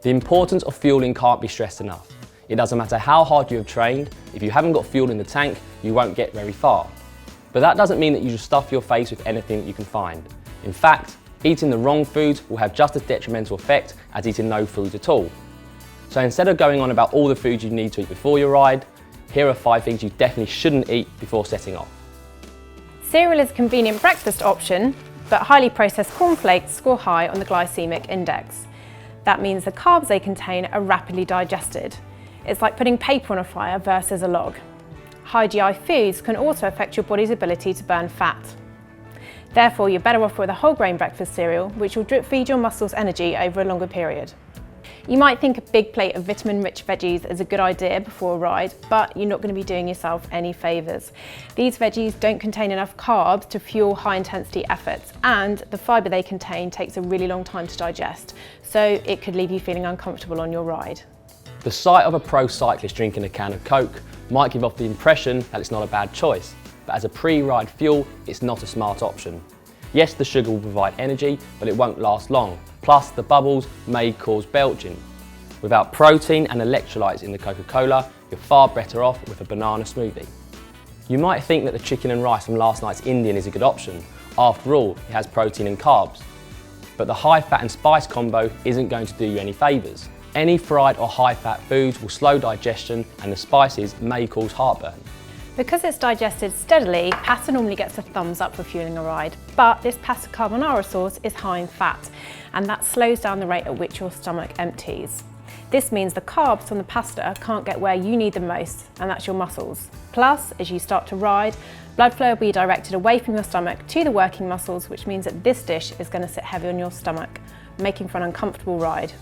The importance of fueling can't be stressed enough. It doesn't matter how hard you have trained, if you haven't got fuel in the tank, you won't get very far. But that doesn't mean that you just stuff your face with anything that you can find. In fact, eating the wrong foods will have just as detrimental effect as eating no food at all. So instead of going on about all the foods you need to eat before your ride, here are 5 things you definitely shouldn't eat before setting off. Cereal is a convenient breakfast option, but highly processed cornflakes score high on the glycemic index. That means the carbs they contain are rapidly digested. It's like putting paper on a fire versus a log. High GI foods can also affect your body's ability to burn fat. Therefore, you're better off with a whole grain breakfast cereal, which will drip feed your muscles energy over a longer period. You might think a big plate of vitamin-rich veggies is a good idea before a ride, but you're not going to be doing yourself any favours. These veggies don't contain enough carbs to fuel high-intensity efforts, and the fibre they contain takes a really long time to digest, so it could leave you feeling uncomfortable on your ride. The sight of a pro cyclist drinking a can of Coke might give off the impression that it's not a bad choice, but as a pre-ride fuel, it's not a smart option. Yes, the sugar will provide energy, but it won't last long. Plus, the bubbles may cause belching. Without protein and electrolytes in the Coca-Cola, you're far better off with a banana smoothie. You might think that the chicken and rice from last night's Indian is a good option. After all, it has protein and carbs. But the high fat and spice combo isn't going to do you any favours. Any fried or high fat foods will slow digestion, and the spices may cause heartburn. Because it's digested steadily, pasta normally gets a thumbs up for fueling a ride, but this pasta carbonara sauce is high in fat, and that slows down the rate at which your stomach empties. This means the carbs from the pasta can't get where you need them most, and that's your muscles. Plus, as you start to ride, blood flow will be directed away from your stomach to the working muscles, which means that this dish is going to sit heavy on your stomach, making for an uncomfortable ride.